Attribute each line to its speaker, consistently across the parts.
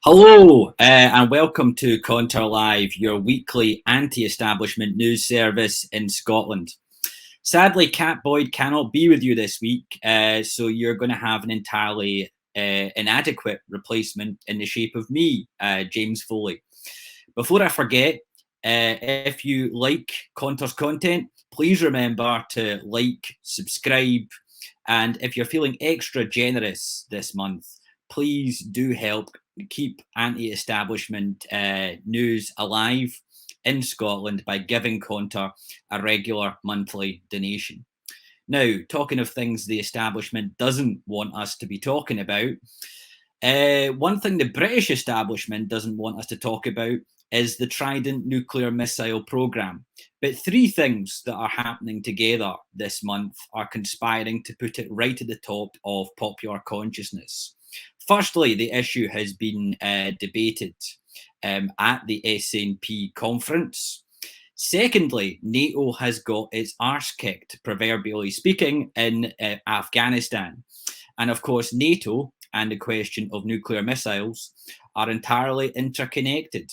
Speaker 1: Hello, and welcome to ConterLIVE, your weekly anti-establishment news service in Scotland. Sadly, Cat Boyd cannot be with you this week, so you're going to have an entirely inadequate replacement in the shape of me, James Foley. Before I forget, if you like Conter's content, please remember to like, subscribe, and if you're feeling extra generous this month, please do help keep anti-establishment news alive in Scotland by giving Conter a regular monthly donation. Now, talking of things the establishment doesn't want us to be talking about, one thing the British establishment doesn't want us to talk about is the Trident nuclear missile program. But three things that are happening together this month are conspiring to put it right at the top of popular consciousness. Firstly, the issue has been debated at the SNP conference. Secondly, NATO has got its arse kicked, proverbially speaking, in Afghanistan. And of course, NATO and the question of nuclear missiles are entirely interconnected.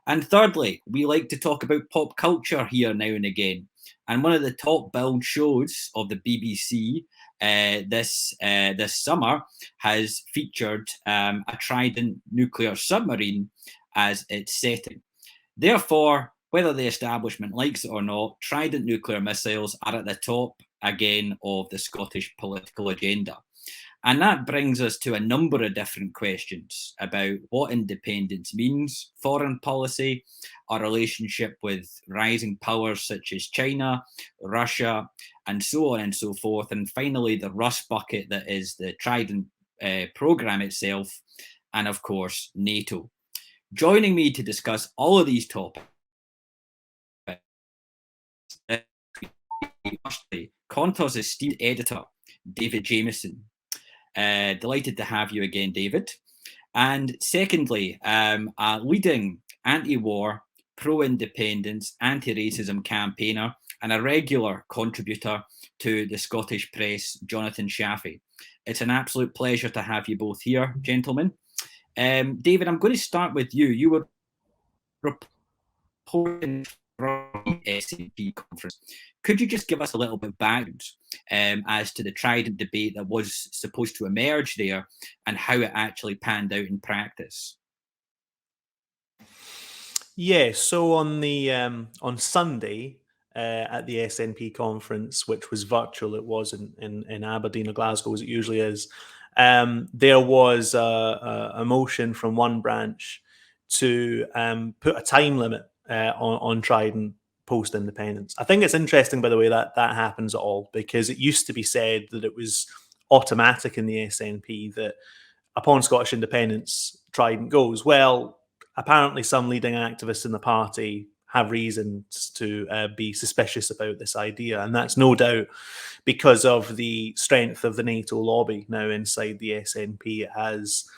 Speaker 1: And thirdly, we like to talk about pop culture here now and again. And one of the top billed shows of the BBC this summer has featured a Trident nuclear submarine as its setting. Therefore, whether the establishment likes it or not, Trident nuclear missiles are at the top again of the Scottish political agenda. And that brings us to a number of different questions about what independence means, foreign policy, our relationship with rising powers such as China, Russia, and so on and so forth. And finally, the rust bucket that is the Trident program itself, and of course, NATO. Joining me to discuss all of these topics, Conter's esteemed editor, David Jamieson. Delighted to have you again, David. And secondly, a leading anti-war, pro-independence, anti-racism campaigner and a regular contributor to the Scottish press, Jonathon Shafi. It's an absolute pleasure to have you both here, gentlemen. David, I'm going to start with you. You were reporting from the SNP conference. Could you just give us a little bit of background as to the Trident debate that was supposed to emerge there and how it actually panned out in practice?
Speaker 2: Yeah, so on Sunday at the SNP conference, which was virtual, it was in Aberdeen or Glasgow as it usually is, there was a motion from one branch to put a time limit on Trident post-independence. I think it's interesting, by the way, that happens at all, because it used to be said that it was automatic in the SNP that upon Scottish independence, Trident goes. Well, apparently some leading activists in the party have reasons to be suspicious about this idea, and that's no doubt because of the strength of the NATO lobby now inside the SNP. It has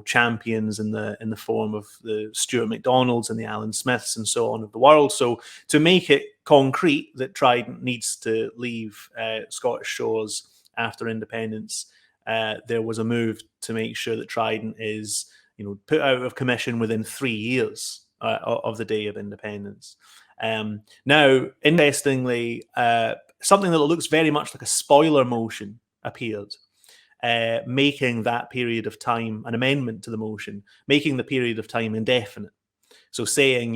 Speaker 2: champions in the form of the Stuart McDonalds and the Alan Smiths and so on of the world. So to make it concrete that Trident needs to leave Scottish shores after independence, there was a move to make sure that Trident is put out of commission within 3 years of the day of independence. Now, interestingly, something that looks very much like a spoiler motion appeared, making that period of time, an amendment to the motion, making the period of time indefinite. So saying,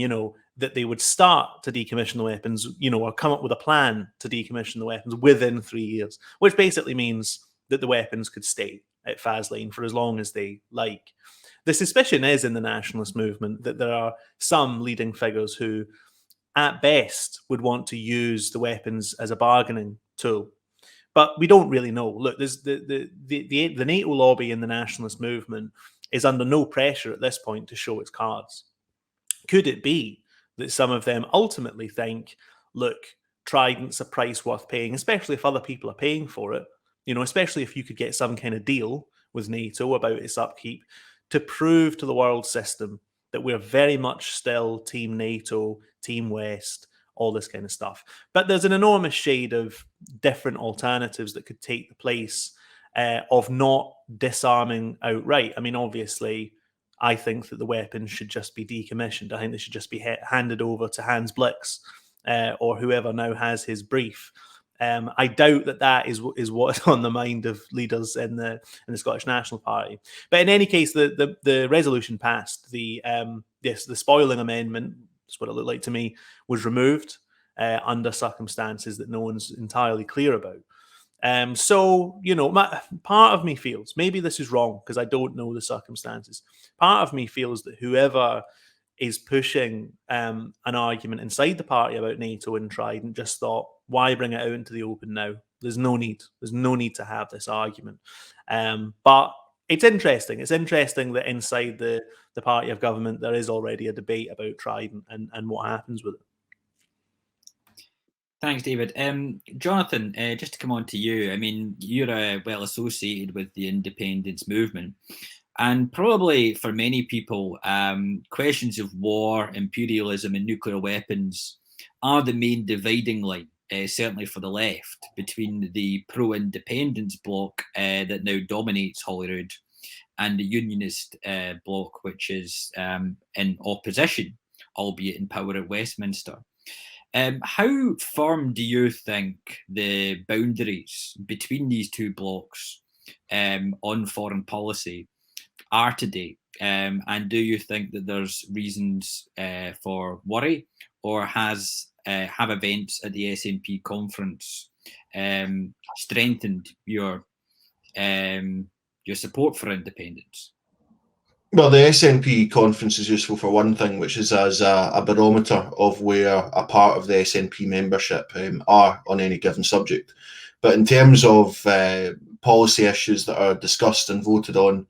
Speaker 2: that they would start to decommission the weapons, or come up with a plan to decommission the weapons within 3 years, which basically means that the weapons could stay at Faslane for as long as they like. The suspicion is in the nationalist movement that there are some leading figures who, at best, would want to use the weapons as a bargaining tool. But we don't really know. Look, there's the NATO lobby in the nationalist movement is under no pressure at this point to show its cards. Could it be that some of them ultimately think, look, Trident's a price worth paying, especially if other people are paying for it, especially if you could get some kind of deal with NATO about its upkeep, to prove to the world system that we're very much still Team NATO, Team West, all this kind of stuff. But there's an enormous shade of different alternatives that could take the place of not disarming outright. I mean, obviously, I think that the weapons should just be decommissioned. I think they should just be handed over to Hans Blix or whoever now has his brief. I doubt that is what is on the mind of leaders in the Scottish National Party. But in any case, the resolution passed. The spoiling amendment, that's what it looked like to me, was removed under circumstances that no one's entirely clear about. So, part of me feels, maybe this is wrong because I don't know the circumstances. Part of me feels that whoever is pushing an argument inside the party about NATO and Trident just thought, why bring it out into the open now? There's no need. There's no need to have this argument. But it's interesting. It's interesting that inside the party of government, there is already a debate about Trident and what happens with it.
Speaker 1: Thanks, David. Jonathan, just to come on to you, I mean, you're well associated with the independence movement. And probably for many people, questions of war, imperialism, and nuclear weapons are the main dividing line, certainly for the left, between the pro-independence bloc that now dominates Holyrood and the unionist bloc, which is in opposition, albeit in power at Westminster. How firm do you think the boundaries between these two blocs on foreign policy are today? And do you think that there's reasons for worry, or have events at the SNP conference strengthened your support for independence?
Speaker 3: Well, the SNP conference is useful for one thing, which is as a barometer of where a part of the SNP membership are on any given subject. But in terms of policy issues that are discussed and voted on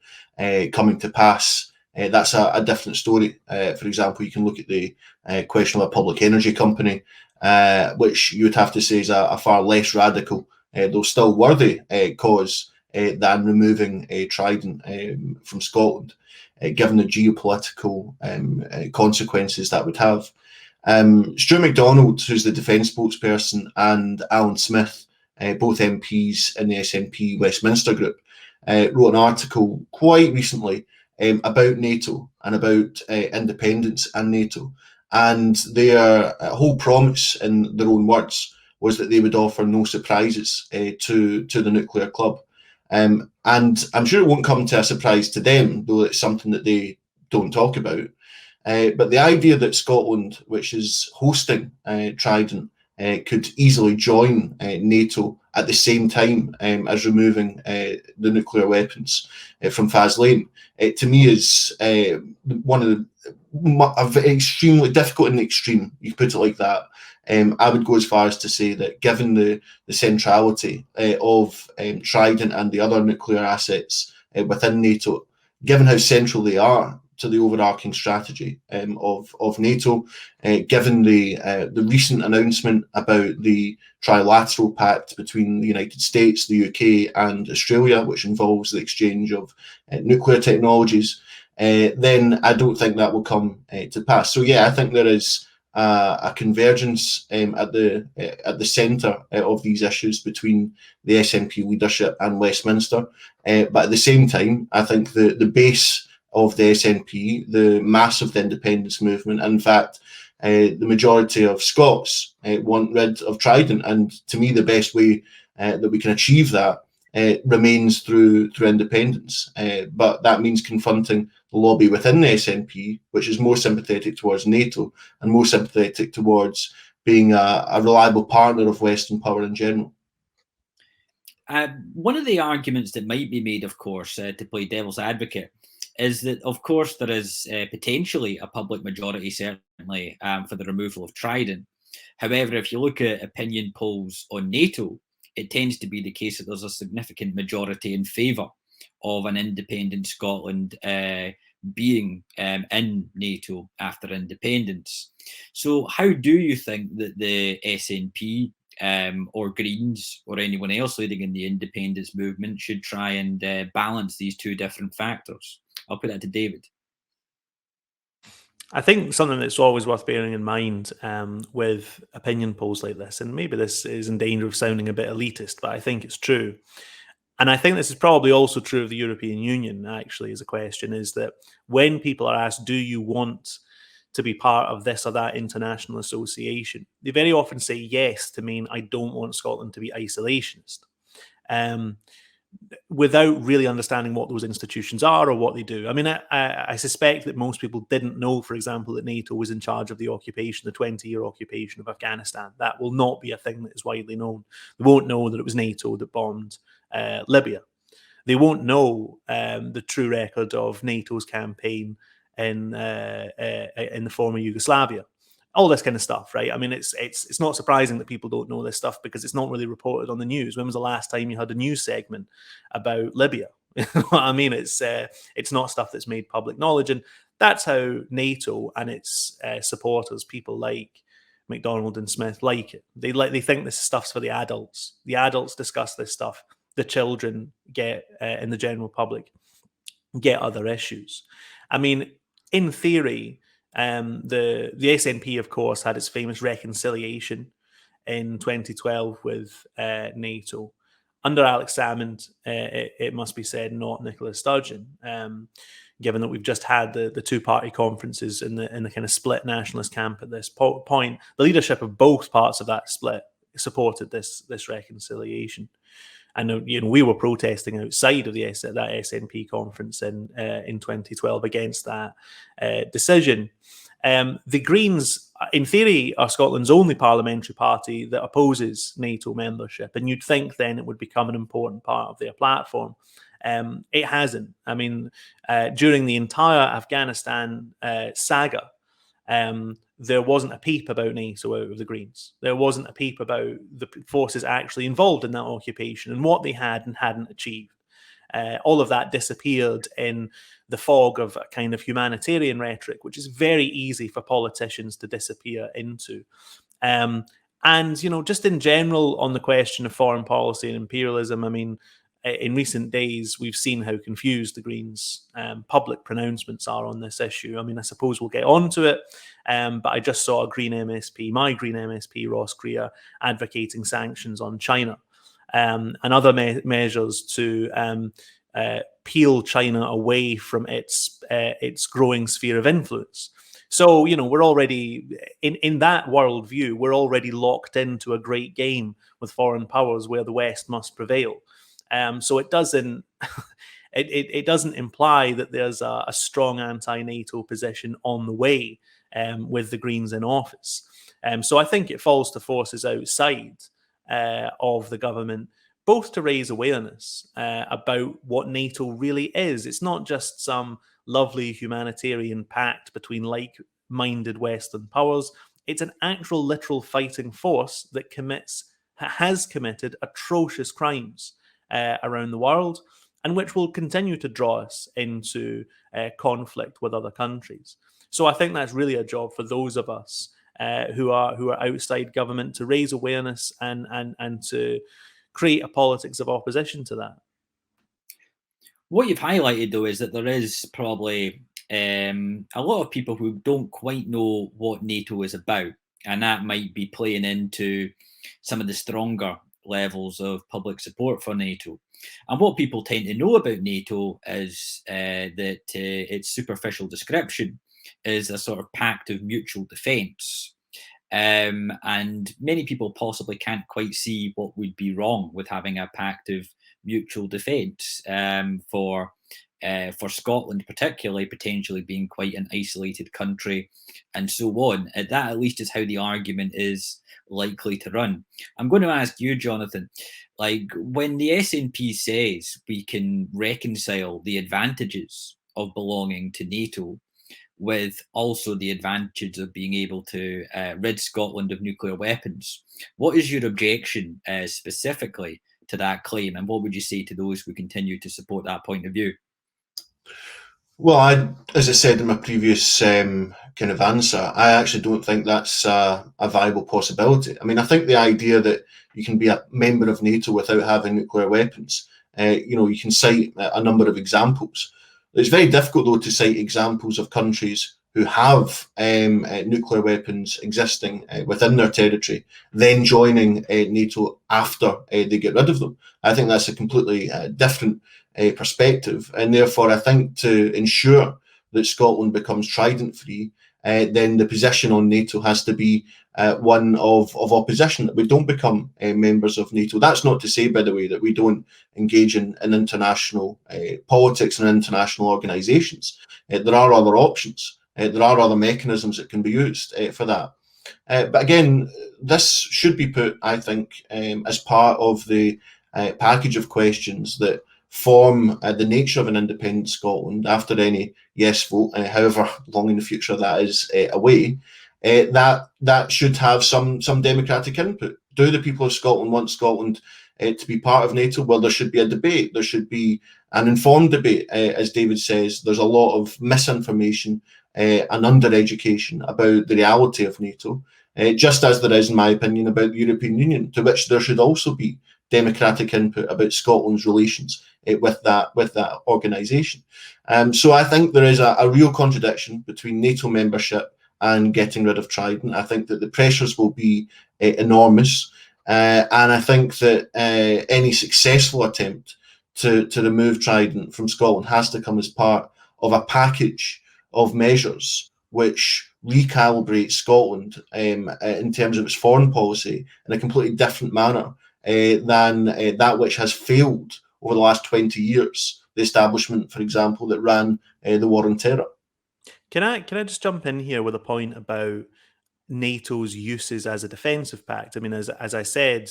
Speaker 3: coming to pass, that's a different story. For example, you can look at the question of a public energy company, which you would have to say is a far less radical, though still worthy cause than removing Trident from Scotland. Given the geopolitical consequences that would have. Stuart MacDonald, who's the defence spokesperson, and Alan Smith, both MPs in the SNP Westminster group, wrote an article quite recently about NATO and about independence and NATO. And their whole promise, in their own words, was that they would offer no surprises to the nuclear club. And I'm sure it won't come to a surprise to them, though it's something that they don't talk about. But the idea that Scotland, which is hosting Trident, could easily join NATO at the same time as removing the nuclear weapons from Faslane, to me is one of the extremely difficult in the extreme. You put it like that. I would go as far as to say that given the centrality of Trident and the other nuclear assets within NATO, given how central they are to the overarching strategy of NATO, given the recent announcement about the trilateral pact between the United States, the UK and Australia, which involves the exchange of nuclear technologies, then I don't think that will come to pass. So yeah, I think there is a convergence at the centre of these issues between the SNP leadership and Westminster. But at the same time, I think the base of the SNP, the mass of the independence movement, and in fact, the majority of Scots want rid of Trident. And to me, the best way that we can achieve that remains through independence. But that means confronting the lobby within the SNP, which is more sympathetic towards NATO and more sympathetic towards being a reliable partner of Western power in general.
Speaker 1: One of the arguments that might be made, of course, to play devil's advocate, is that, of course, there is potentially a public majority, certainly, for the removal of Trident. However, if you look at opinion polls on NATO, it tends to be the case that there's a significant majority in favour of an independent Scotland being in NATO after independence. So how do you think that the SNP or Greens or anyone else leading in the independence movement should try and balance these two different factors? I'll put that to David.
Speaker 2: I think something that's always worth bearing in mind with opinion polls like this, and maybe this is in danger of sounding a bit elitist, but I think it's true. And I think this is probably also true of the European Union, actually, as a question, is that when people are asked, do you want to be part of this or that international association, they very often say yes to mean, I don't want Scotland to be isolationist, without really understanding what those institutions are or what they do. I mean, I suspect that most people didn't know, for example, that NATO was in charge of the occupation, the 20-year occupation of Afghanistan. That will not be a thing that is widely known. They won't know that it was NATO that bombed Libya. They won't know the true record of NATO's campaign in the former Yugoslavia. All this kind of stuff, right? I mean, it's not surprising that people don't know this stuff because it's not really reported on the news. When was the last time you had a news segment about Libya? You know what I mean? It's not stuff that's made public knowledge, and that's how NATO and its supporters, people like MacDonald and Smith, like it. They think this stuff's for the adults. The adults discuss this stuff. The children get in the general public get other issues. I mean, in theory, the SNP, of course, had its famous reconciliation in 2012 with NATO. Under Alex Salmond, it must be said, not Nicola Sturgeon, given that we've just had the two-party conferences in the kind of split nationalist camp at this point. The leadership of both parts of that split supported this reconciliation. And we were protesting outside of that SNP conference in 2012 against that decision. The Greens, in theory, are Scotland's only parliamentary party that opposes NATO membership, and you'd think then it would become an important part of their platform. It hasn't. I mean, during the entire Afghanistan saga, there wasn't a peep about NATO out of the Greens. There wasn't a peep about the forces actually involved in that occupation and what they had and hadn't achieved. All of that disappeared in the fog of a kind of humanitarian rhetoric, which is very easy for politicians to disappear into. And, just in general on the question of foreign policy and imperialism, I mean, in recent days, we've seen how confused the Greens' public pronouncements are on this issue. I mean, I suppose we'll get on to it, but I just saw my Green MSP, Ross Greer, advocating sanctions on China and other measures to peel China away from its growing sphere of influence. So, we're already, in that worldview, we're already locked into a great game with foreign powers where the West must prevail. So it doesn't it doesn't imply that there's a strong anti-NATO position on the way with the Greens in office. So I think it falls to forces outside of the government, both to raise awareness about what NATO really is. It's not just some lovely humanitarian pact between like-minded Western powers. It's an actual literal fighting force that has committed atrocious crimes around the world, and which will continue to draw us into conflict with other countries. So I think that's really a job for those of us who are outside government to raise awareness and to create a politics of opposition to that.
Speaker 1: What you've highlighted, though, is that there is probably a lot of people who don't quite know what NATO is about, and that might be playing into some of the stronger levels of public support for NATO. And what people tend to know about NATO is that its superficial description is a sort of pact of mutual defence. And many people possibly can't quite see what would be wrong with having a pact of mutual defence for Scotland, particularly, potentially being quite an isolated country and so on. That at least is how the argument is likely to run. I'm going to ask you, Jonathan, like when the SNP says we can reconcile the advantages of belonging to NATO with also the advantage of being able to rid Scotland of nuclear weapons, what is your objection specifically to that claim, and what would you say to those who continue to support that point of view?
Speaker 3: Well, as I said in my previous kind of answer, I actually don't think that's a viable possibility. I mean, I think the idea that you can be a member of NATO without having nuclear weapons, you can cite a number of examples. It's very difficult, though, to cite examples of countries who have nuclear weapons existing within their territory then joining NATO after they get rid of them. I think that's a completely different perspective, and therefore I think to ensure that Scotland becomes Trident free, then the position on NATO has to be one of opposition, that we don't become members of NATO. That's not to say, by the way, that we don't engage in international politics and international organisations. There are other options. There are other mechanisms that can be used for that. But again, this should be put, I think, as part of the package of questions that form the nature of an independent Scotland after any yes vote, however long in the future that is away. That should have some democratic input. Do the people of Scotland want Scotland to be part of NATO? Well, there should be a debate. There should be an informed debate. As David says, there's a lot of misinformation and under-education about the reality of NATO, just as there is, in my opinion, about the European Union, to which there should also be democratic input about Scotland's relations with that organisation. So I think there is a real contradiction between NATO membership and getting rid of Trident. I think that the pressures will be enormous, and I think that any successful attempt to remove Trident from Scotland has to come as part of a package of measures which recalibrate Scotland in terms of its foreign policy in a completely different manner than that which has failed over the last 20 years. The establishment, for example, that ran the war on terror.
Speaker 2: Can I just jump in here with a point about NATO's uses as a defensive pact? I mean, as I said,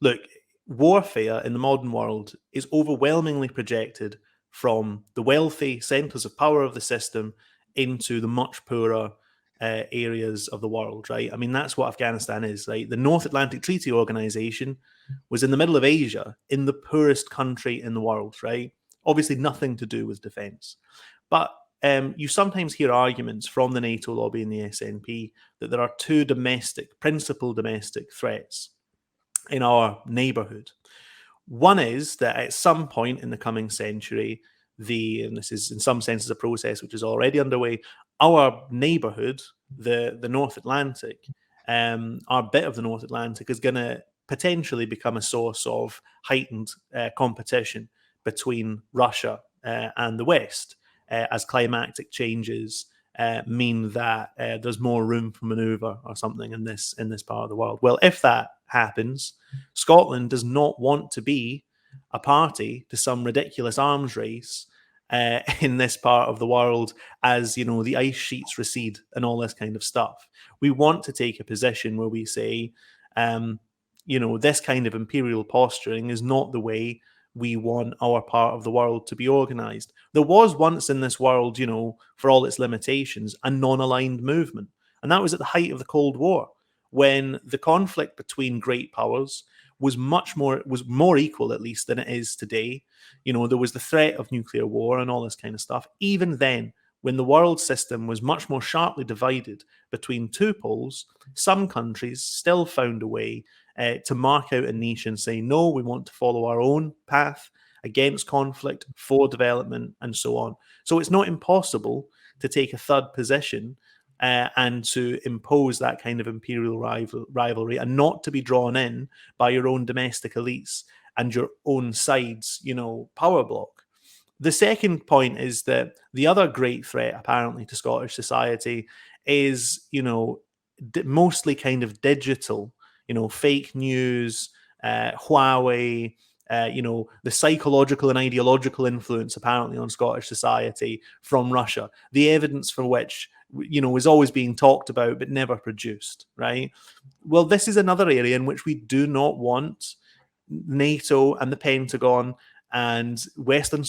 Speaker 2: look, warfare in the modern world is overwhelmingly projected from the wealthy centres of power of the system into the much poorer areas of the world, right? I mean, that's what Afghanistan is, right? The North Atlantic Treaty Organization was in the middle of Asia, in the poorest country in the world, right? Obviously nothing to do with defence. But you sometimes hear arguments from the NATO lobby and the SNP that there are two principal domestic threats in our neighbourhood. One is that at some point in the coming century, and this is in some senses a process which is already underway, our neighbourhood, the North Atlantic, our bit of the North Atlantic, is going to potentially become a source of heightened competition between Russia and the West, as climatic changes mean that there's more room for manoeuvre or something in this part of the world. Well, if that happens, Scotland does not want to be a party to some ridiculous arms race in this part of the world as, you know, the ice sheets recede and all this kind of stuff. We want to take a position where we say, you know, this kind of imperial posturing is not the way we want our part of the world to be organized. There was once in this world, you know, for all its limitations, a non-aligned movement. And that was at the height of the Cold War, when the conflict between great powers was more equal, at least, than it is today. You know, there was the threat of nuclear war and all this kind of stuff. Even then, when the world system was much more sharply divided between two poles, some countries still found a way to mark out a niche and say, no, we want to follow our own path against conflict, for development, and so on. So it's not impossible to take a third position and to impose that kind of imperial rivalry and not to be drawn in by your own domestic elites and your own side's, you know, power block. The second point is that the other great threat, apparently, to Scottish society is, you know, mostly kind of digital, you know, fake news, Huawei, you know, the psychological and ideological influence apparently on Scottish society from Russia, the evidence for which, you know, is always being talked about but never produced, right? Well, this is another area in which we do not want NATO and the Pentagon and Western,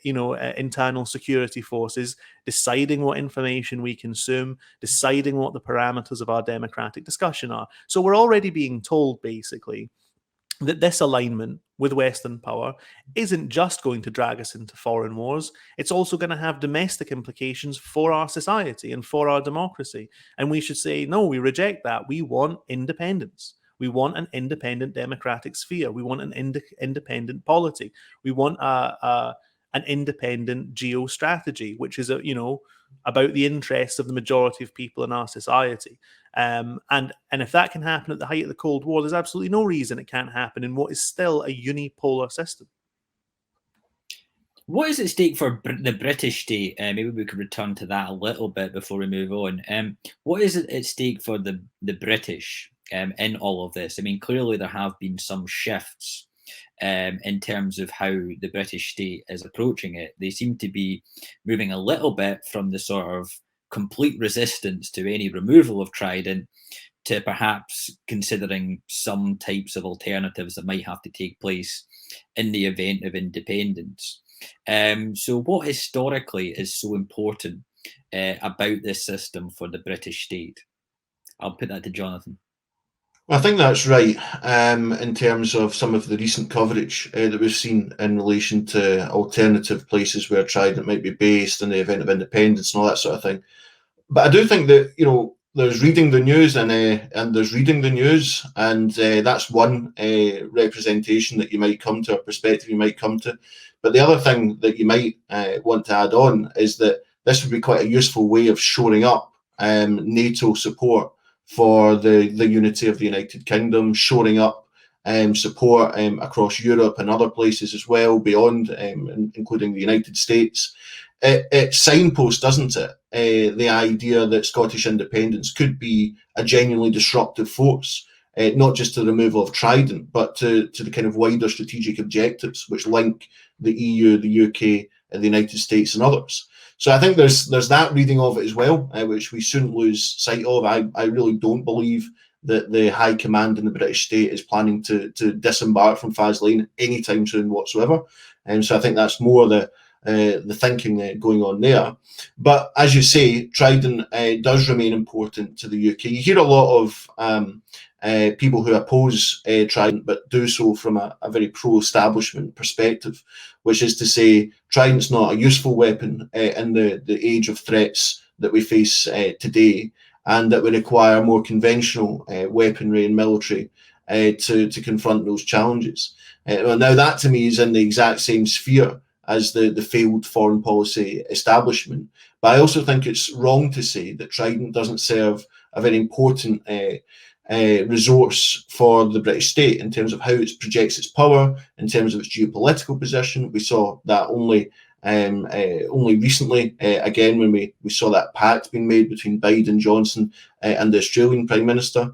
Speaker 2: internal security forces deciding what information we consume, deciding what the parameters of our democratic discussion are. So we're already being told, basically, that this alignment with Western power isn't just going to drag us into foreign wars, it's also going to have domestic implications for our society and for our democracy. And we should say, no, we reject that. We want independence. We want an independent democratic sphere. We want an independent polity. We want an independent geostrategy, which is, about the interests of the majority of people in our society. And if that can happen at the height of the Cold War, there's absolutely no reason it can't happen in what is still a unipolar system.
Speaker 1: What is at stake for the British state? Maybe we could return to that a little bit before we move on. What is it at stake for the British in all of this? I mean, clearly there have been some shifts in terms of how the British state is approaching it. They seem to be moving a little bit from the sort of complete resistance to any removal of Trident to perhaps considering some types of alternatives that might have to take place in the event of independence. So what historically is so important about this system for the British state? I'll put that to Jonathan.
Speaker 3: I think that's right in terms of some of the recent coverage that we've seen in relation to alternative places where Trident might be based in the event of independence and all that sort of thing. But I do think that, you know, there's reading the news and there's reading the news, and that's one representation that you might come to, a perspective you might come to. But the other thing that you might want to add on is that this would be quite a useful way of shoring up NATO support for the unity of the United Kingdom, shoring up support across Europe and other places as well, beyond, including the United States. It signposts, doesn't it, the idea that Scottish independence could be a genuinely disruptive force, not just to the removal of Trident, but to the kind of wider strategic objectives which link the EU, the UK, and the United States and others. So I think there's that reading of it as well, which we shouldn't lose sight of. I really don't believe that the high command in the British state is planning to disembark from Faslane anytime soon whatsoever. And so I think that's more the thinking going on there. But as you say, Trident does remain important to the UK. You hear a lot of people who oppose Trident, but do so from a very pro-establishment perspective, which is to say Trident's not a useful weapon in the age of threats that we face today, and that we require more conventional weaponry and military to confront those challenges. Well, now that to me is in the exact same sphere as the failed foreign policy establishment. But I also think it's wrong to say that Trident doesn't serve a very important resource for the British state in terms of how it projects its power, in terms of its geopolitical position. We saw that only recently, again, when we saw that pact being made between Biden, Johnson, and the Australian Prime Minister.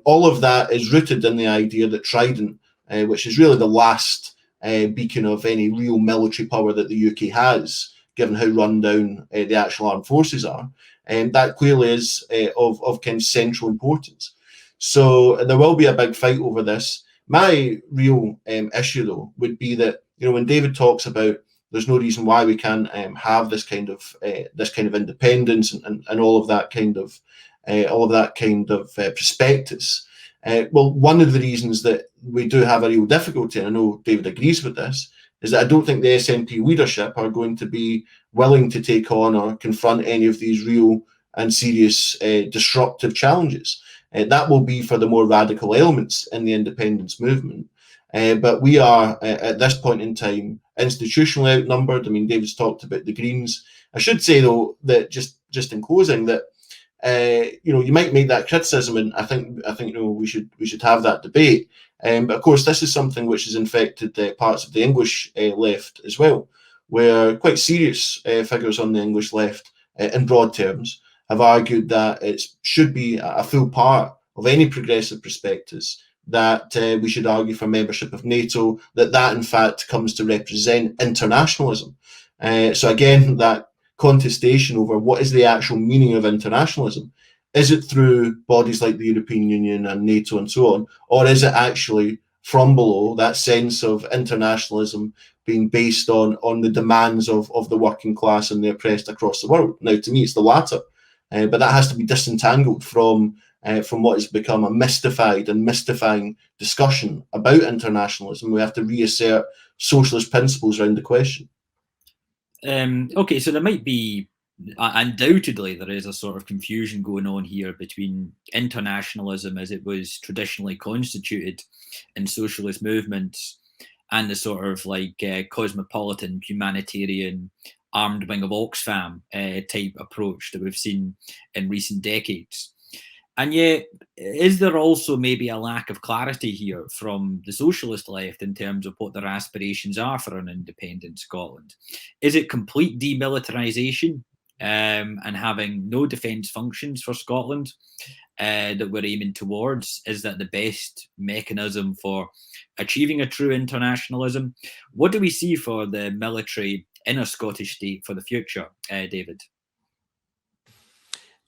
Speaker 3: All of that is rooted in the idea that Trident, which is really the last beacon of any real military power that the UK has, given how run down the actual armed forces are, and that clearly is of kind of central importance. So there will be a big fight over this. My real issue, though, would be that, you know, when David talks about there's no reason why we can't have this kind of independence and all of that kind of prospectus. Well, one of the reasons that we do have a real difficulty, and I know David agrees with this, is that I don't think the SNP leadership are going to be willing to take on or confront any of these real and serious disruptive challenges. That will be for the more radical elements in the independence movement. But we are, at this point in time, institutionally outnumbered. I mean, David's talked about the Greens. I should say, though, that just in closing, that you might make that criticism, and I think we should have that debate. But of course, this is something which has infected parts of the English left as well, where quite serious figures on the English left, in broad terms, have argued that it should be a full part of any progressive prospectus that we should argue for membership of NATO, that in fact comes to represent internationalism. So again, that contestation over what is the actual meaning of internationalism. Is it through bodies like the European Union and NATO and so on, or is it actually from below, that sense of internationalism being based on the demands of the working class and the oppressed across the world? Now, to me, it's the latter. But that has to be disentangled from what has become a mystified and mystifying discussion about internationalism. We have to reassert socialist principles around the question.
Speaker 1: Okay, so there might be, undoubtedly, there is a sort of confusion going on here between internationalism as it was traditionally constituted in socialist movements and the sort of like cosmopolitan, humanitarian, armed wing of Oxfam type approach that we've seen in recent decades. And yet, is there also maybe a lack of clarity here from the socialist left in terms of what their aspirations are for an independent Scotland? Is it complete demilitarisation and having no defence functions for Scotland that we're aiming towards? Is that the best mechanism for achieving a true internationalism? What do we see for the military in a Scottish state for the future, David?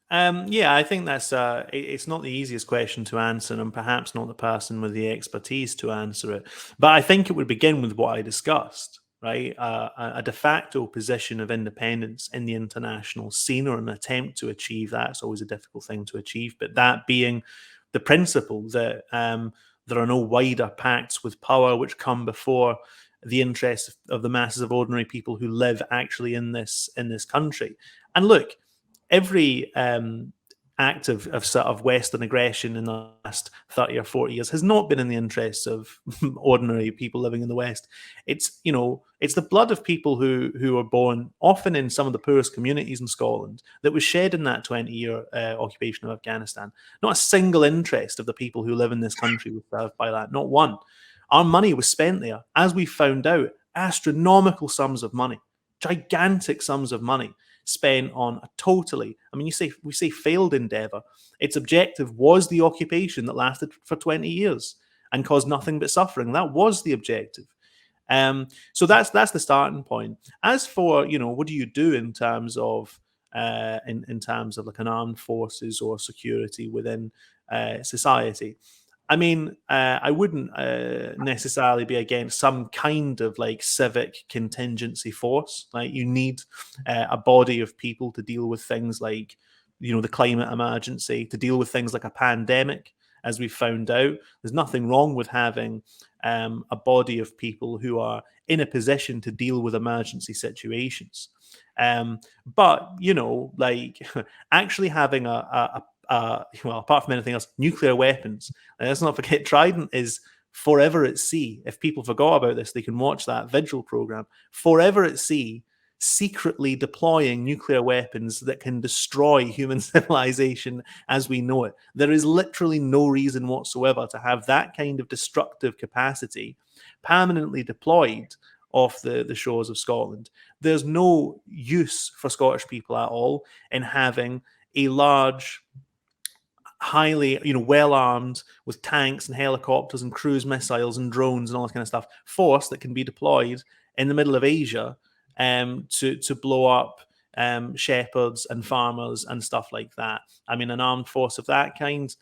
Speaker 2: Yeah, I think that's it's not the easiest question to answer, and perhaps not the person with the expertise to answer it. But I think it would begin with what I discussed, right? A de facto position of independence in the international scene, or an attempt to achieve that. It's always a difficult thing to achieve, but that being the principle that there are no wider pacts with power which come before the interests of the masses of ordinary people who live actually in this country. And look, every act of sort of Western aggression in the last 30 or 40 years has not been in the interests of ordinary people living in the West. It's, you know, it's the blood of people who were born often in some of the poorest communities in Scotland that was shed in that 20-year occupation of Afghanistan. Not a single interest of the people who live in this country was served by that, not one. Our money was spent there, as we found out, astronomical sums of money, gigantic sums of money, spent on a totally, I mean, we say failed endeavor. Its objective was the occupation that lasted for 20 years and caused nothing but suffering. That was the objective. So that's the starting point. As for, you know, what do you do in terms of in terms of like an armed forces or security within society? I mean, I wouldn't necessarily be against some kind of like civic contingency force. Like, you need a body of people to deal with things like, you know, the climate emergency, to deal with things like a pandemic, as we found out. There's nothing wrong with having a body of people who are in a position to deal with emergency situations. But, you know, like actually having well, apart from anything else, nuclear weapons. And let's not forget, Trident is forever at sea. If people forgot about this, they can watch that Vigil program. Forever at sea, secretly deploying nuclear weapons that can destroy human civilization as we know it. There is literally no reason whatsoever to have that kind of destructive capacity permanently deployed off the shores of Scotland. There's no use for Scottish people at all in having a large, highly, you know, well armed with tanks and helicopters and cruise missiles and drones and all that kind of stuff, force that can be deployed in the middle of Asia to blow up shepherds and farmers and stuff like that. I mean, an armed force of that kind,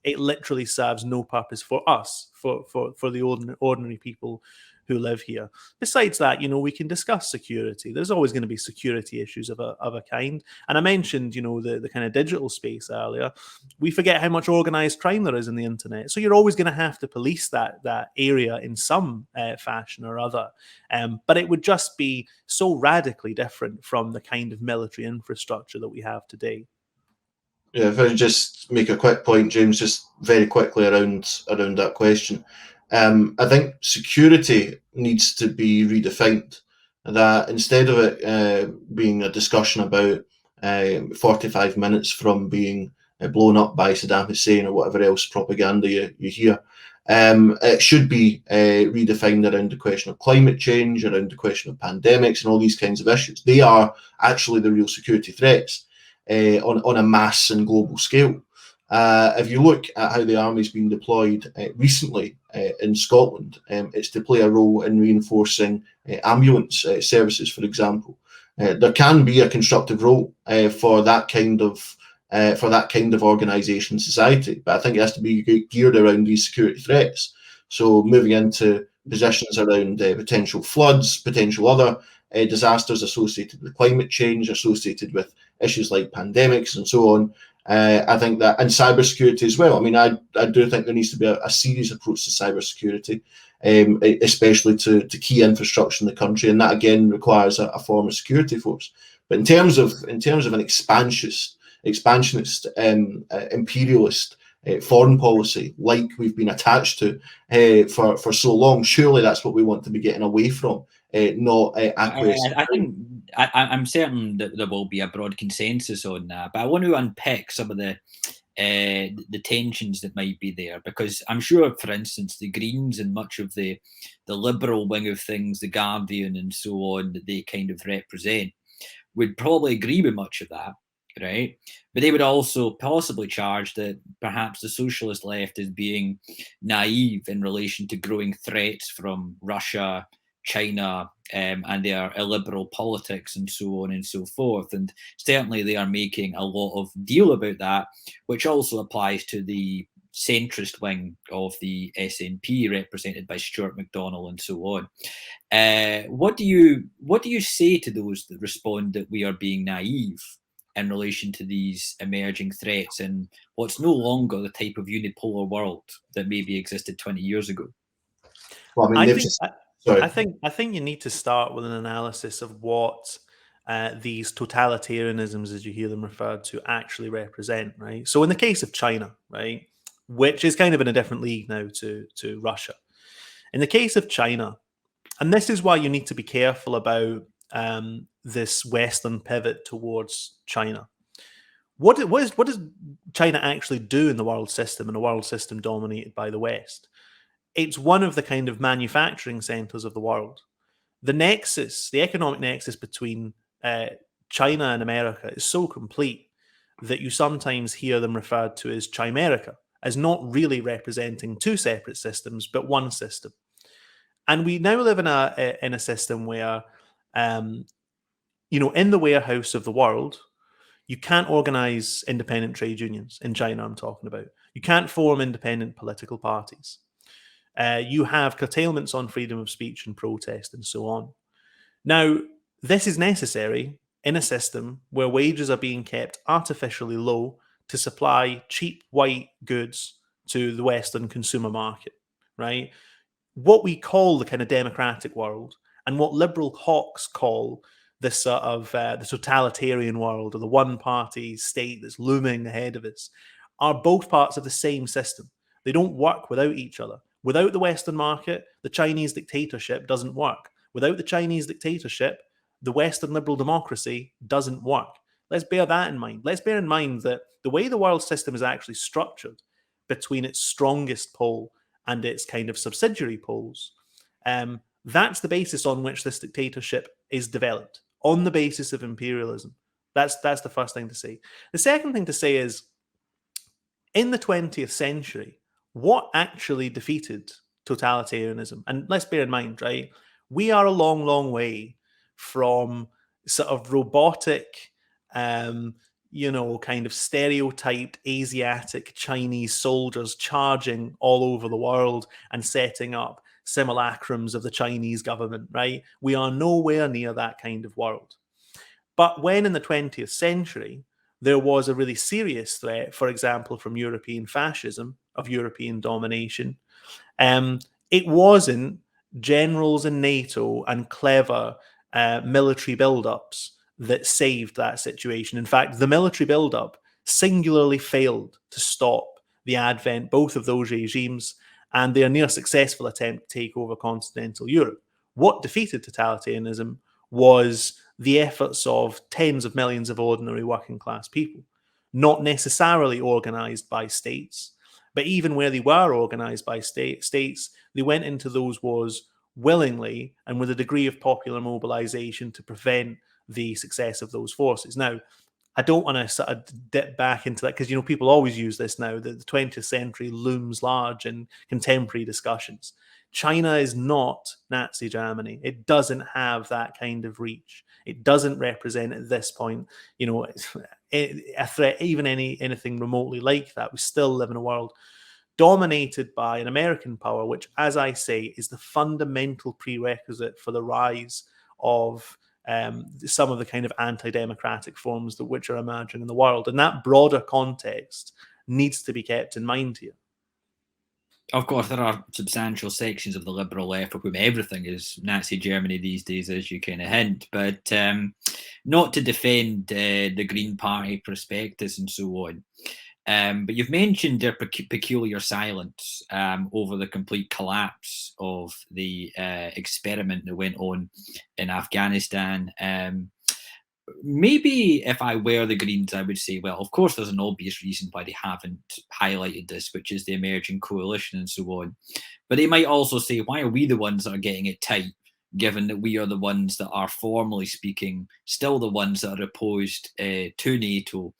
Speaker 2: it literally serves no purpose for us, for the ordinary people who live here. Besides that, you know, we can discuss security. There's always going to be security issues of a kind. And I mentioned, you know, the kind of digital space earlier. We forget how much organized crime there is in the internet. So you're always going to have to police that area in some fashion or other. But it would just be so radically different from the kind of military infrastructure that we have today.
Speaker 3: Yeah, if I just make a quick point, James, just very quickly around that question. I think security needs to be redefined. That instead of it being a discussion about 45 minutes from being blown up by Saddam Hussein or whatever else propaganda you hear, it should be redefined around the question of climate change, around the question of pandemics and all these kinds of issues. They are actually the real security threats on a mass and global scale. If you look at how the army's been deployed recently in Scotland, it's to play a role in reinforcing ambulance services, for example. There can be a constructive role for that kind of organisation in society, but I think it has to be geared around these security threats. So moving into positions around potential floods, potential other disasters associated with climate change, associated with issues like pandemics and so on. I think that, and cybersecurity as well. I mean, I do think there needs to be a serious approach to cybersecurity, especially to key infrastructure in the country, and that again requires a form of security force. But in terms of an expansionist, imperialist foreign policy, like we've been attached to for so long, surely that's what we want to be getting away from. Not acquiescing.
Speaker 1: I think I'm certain that there will be a broad consensus on that, but I want to unpick some of the tensions that might be there, because I'm sure, for instance, the Greens and much of the liberal wing of things, the Guardian and so on, that they kind of represent, would probably agree with much of that, right? But they would also possibly charge that perhaps the socialist left is being naive in relation to growing threats from Russia, China, and their illiberal politics and so on and so forth. And certainly they are making a lot of deal about that, which also applies to the centrist wing of the SNP, represented by Stuart McDonnell and so on. What do you say to those that respond that we are being naive in relation to these emerging threats and what's no longer the type of unipolar world that maybe existed 20 years ago?
Speaker 3: Well, I mean,
Speaker 2: I think you need to start with an analysis of what these totalitarianisms, as you hear them referred to, actually represent, right? So in the case of China, right, which is kind of in a different league now to Russia. In the case of China, and this is why you need to be careful about this Western pivot towards China. What does China actually do in the world system, in a world system dominated by the West? It's one of the kind of manufacturing centers of the world. The nexus, the economic nexus between China and America is so complete that you sometimes hear them referred to as Chimerica, as not really representing two separate systems, but one system. And we now live in a system where, in the warehouse of the world, you can't organize independent trade unions. In China, I'm talking about. You can't form independent political parties. You have curtailments on freedom of speech and protest and so on. Now, this is necessary in a system where wages are being kept artificially low to supply cheap white goods to the Western consumer market, right? What we call the kind of democratic world and what liberal hawks call this sort of the totalitarian world, or the one-party state that's looming ahead of us, are both parts of the same system. They don't work without each other. Without the Western market, the Chinese dictatorship doesn't work. Without the Chinese dictatorship, the Western liberal democracy doesn't work. Let's bear that in mind. Let's bear in mind that the way the world system is actually structured between its strongest pole and its kind of subsidiary poles, that's the basis on which this dictatorship is developed, on the basis of imperialism. That's the first thing to say. The second thing to say is, in the 20th century, what actually defeated totalitarianism? And let's bear in mind, right, we are a long, long way from sort of robotic, kind of stereotyped Asiatic Chinese soldiers charging all over the world and setting up simulacrums of the Chinese government, right? We are nowhere near that kind of world. But when in the 20th century, there was a really serious threat, for example, from European fascism, of European domination, it wasn't generals in NATO and clever military build-ups that saved that situation. In fact, the military build-up singularly failed to stop the advent both of those regimes and their near successful attempt to take over continental Europe. What defeated totalitarianism was the efforts of tens of millions of ordinary working class people, not necessarily organized by states, but even where they were organized by states, they went into those wars willingly and with a degree of popular mobilization to prevent the success of those forces. Now, I don't want to sort of dip back into that because, people always use this now, that the 20th century looms large in contemporary discussions. China is not Nazi Germany. It doesn't have that kind of reach. It doesn't represent at this point, a threat, even anything remotely like that. We still live in a world dominated by an American power, which, as I say, is the fundamental prerequisite for the rise of some of the kind of anti-democratic forms which are emerging in the world. And that broader context needs to be kept in mind here.
Speaker 1: Of course, there are substantial sections of the liberal left for whom everything is Nazi Germany these days, as you kind of hint, but not to defend the Green Party prospectus and so on. But you've mentioned their peculiar silence over the complete collapse of the experiment that went on in Afghanistan. maybe if I were the Greens, I would say, well, of course, there's an obvious reason why they haven't highlighted this, which is the emerging coalition and so on. But they might also say, why are we the ones that are getting it tight, given that we are the ones that are, formally speaking, still the ones that are opposed to NATO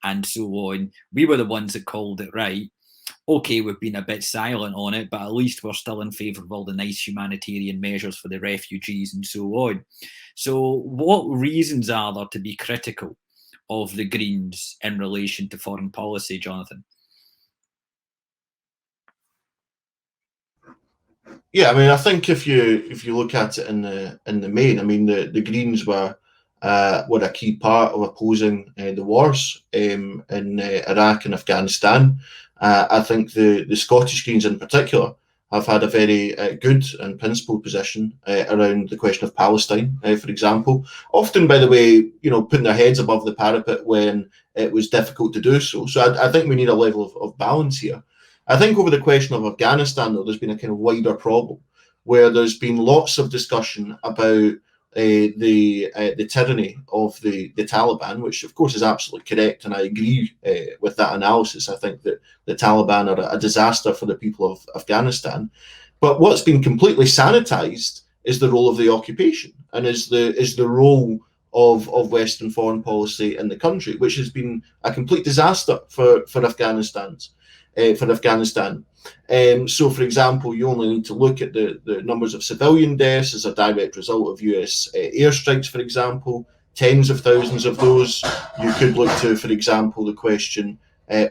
Speaker 1: and so on. We were the ones that called it right. Okay, we've been a bit silent on it, but at least we're still in favour of all the nice humanitarian measures for the refugees and so on. So what reasons are there to be critical of the Greens in relation to foreign policy, Jonathan?
Speaker 3: Yeah, I mean, I think if you look at it in the main, I mean, the Greens were a key part of opposing the wars in Iraq and Afghanistan. I think the Scottish Greens in particular have had a very good and principled position around the question of Palestine, for example. Often, by the way, putting their heads above the parapet when it was difficult to do so. So I think we need a level of balance here. I think over the question of Afghanistan, though, there's been a kind of wider problem where there's been lots of discussion about the tyranny of the Taliban, which of course is absolutely correct, and I agree with that analysis. I think that the Taliban are a disaster for the people of Afghanistan. But what's been completely sanitized is the role of the occupation, and is the role of Western foreign policy in the country, which has been a complete disaster for Afghanistan. So, for example, you only need to look at the numbers of civilian deaths as a direct result of US airstrikes, for example, tens of thousands of those. You could look to, for example, the question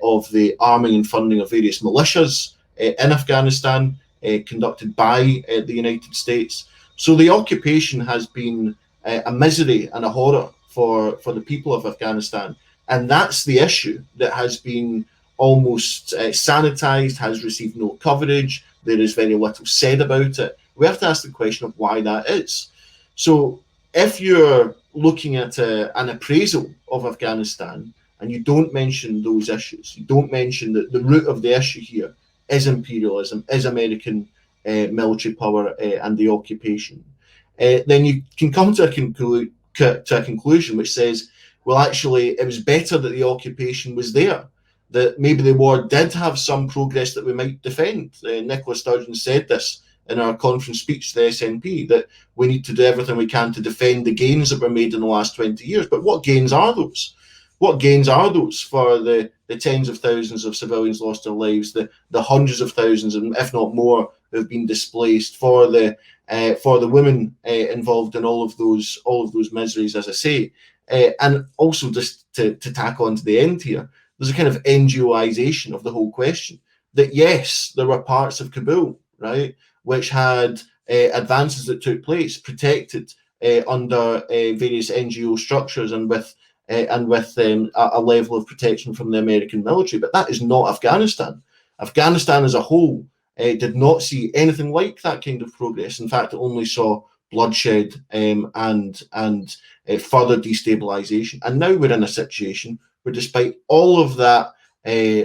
Speaker 3: of the arming and funding of various militias in Afghanistan conducted by the United States. So the occupation has been a misery and a horror for the people of Afghanistan. And that's the issue that has been almost sanitized, has received no coverage. There is very little said about it. We have to ask the question of why that is. So if you're looking at an appraisal of Afghanistan and you don't mention those issues, you don't mention that the root of the issue here is imperialism, is American military power and the occupation, then you can come to a conclusion which says, well, actually, it was better that the occupation was there, that maybe the war did have some progress that we might defend. Nicola Sturgeon said this in our conference speech to the SNP, that we need to do everything we can to defend the gains that were made in the last 20 years. But what gains are those? What gains are those for the tens of thousands of civilians lost their lives, the hundreds of thousands, and if not more, who have been displaced, for the women involved in all of those miseries, as I say, and also just to tack on to the end here, there's a kind of NGOization of the whole question. That yes, there were parts of Kabul, right, which had advances that took place, protected under various NGO structures and with a level of protection from the American military. But that is not Afghanistan. Afghanistan as a whole did not see anything like that kind of progress. In fact, it only saw bloodshed and further destabilization. And now we're in a situation where, despite all of that,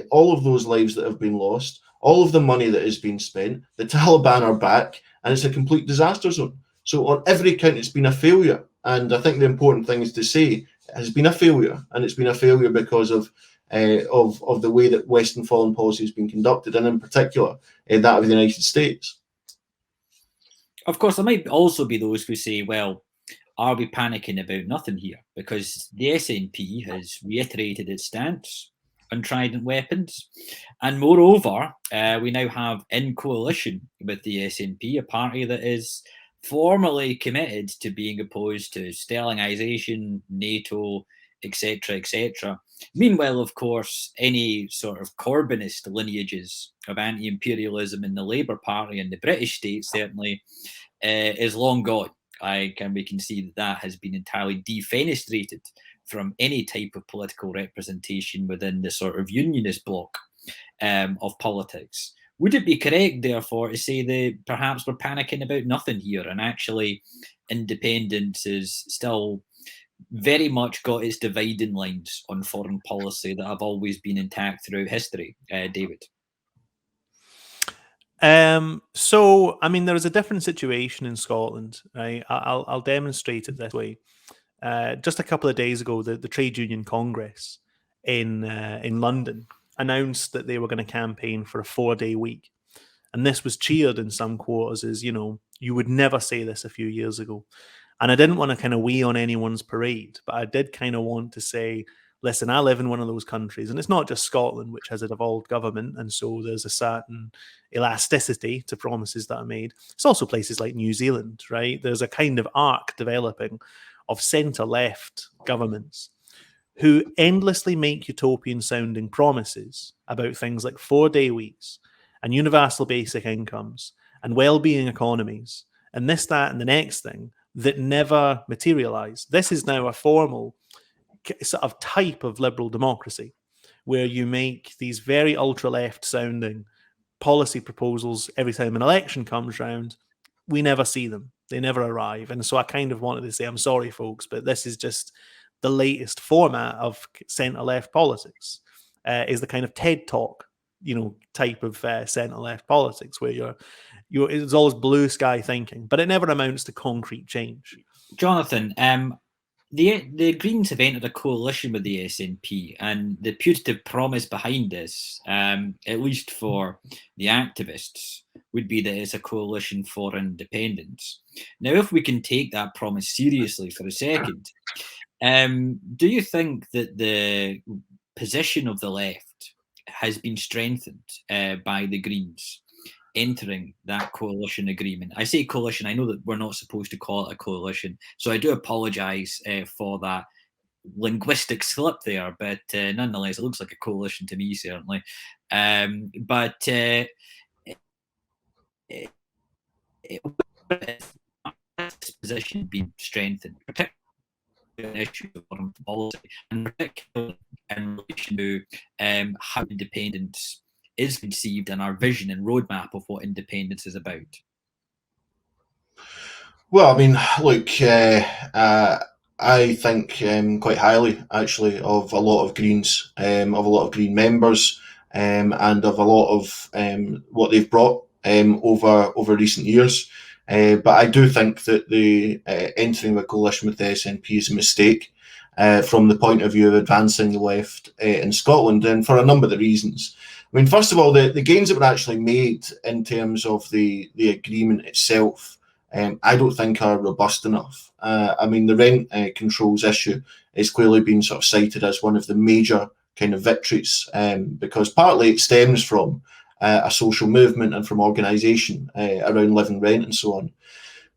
Speaker 3: all of those lives that have been lost, all of the money that has been spent, the Taliban are back, and it's a complete disaster zone. So on every count, it's been a failure. And I think the important thing is to say it has been a failure, and it's been a failure because of the way that Western foreign policy has been conducted, and in particular that of the United States.
Speaker 1: Of course, there might also be those who say, well, are we panicking about nothing here? Because the SNP has reiterated its stance on Trident weapons. And moreover, we now have in coalition with the SNP a party that is formally committed to being opposed to Sterlingization, NATO, etc., etc. Meanwhile, of course, any sort of Corbynist lineages of anti-imperialism in the Labour Party and the British state certainly is long gone. We can see that has been entirely defenestrated from any type of political representation within the sort of unionist bloc of politics. Would it be correct, therefore, to say that perhaps we're panicking about nothing here, and actually independence is still very much got its dividing lines on foreign policy that have always been intact throughout history, David?
Speaker 2: So, I mean, there is a different situation in Scotland, right? I'll demonstrate it this way. just a couple of days ago, the Trade Union Congress in London announced that they were going to campaign for a 4-day week. And this was cheered in some quarters as, you would never say this a few years ago. And I didn't want to kind of weigh on anyone's parade, but I did kind of want to say, listen, I live in one of those countries, and it's not just Scotland, which has a devolved government, and so there's a certain elasticity to promises that are made. It's also places like New Zealand, right? There's a kind of arc developing of centre-left governments who endlessly make utopian-sounding promises about things like 4-day weeks and universal basic incomes and well-being economies and this, that, and the next thing that never materialise. This is now a formal sort of type of liberal democracy where you make these very ultra-left sounding policy proposals every time an election comes round. We never see them. They never arrive. And so I kind of wanted to say, I'm sorry, folks, but this is just the latest format of centre-left politics, is the kind of TED Talk, type of centre-left politics where it's always blue sky thinking, but it never amounts to concrete change.
Speaker 1: Jonathan, the Greens have entered a coalition with the SNP, and the putative promise behind this, at least for the activists, would be that it's a coalition for independence. Now, if we can take that promise seriously for a second, do you think that the position of the left has been strengthened by the Greens entering that coalition agreement? I say coalition, I know that we're not supposed to call it a coalition, so I do apologise for that linguistic slip there, but nonetheless, it looks like a coalition to me, certainly. But this position being strengthened, particularly an issue of foreign policy, and particularly in relation to how independence is conceived and our vision and roadmap of what independence is about?
Speaker 3: Well, I mean, look, I think quite highly, actually, of a lot of Greens, of a lot of Green members, and of a lot of what they've brought over recent years. But I do think that the entering a coalition with the SNP is a mistake from the point of view of advancing the left in Scotland, and for a number of the reasons. I mean, first of all, the gains that were actually made in terms of the agreement itself, I don't think are robust enough. I mean, the rent controls issue is clearly being sort of cited as one of the major kind of victories, because partly it stems from a social movement and from organisation around living rent and so on.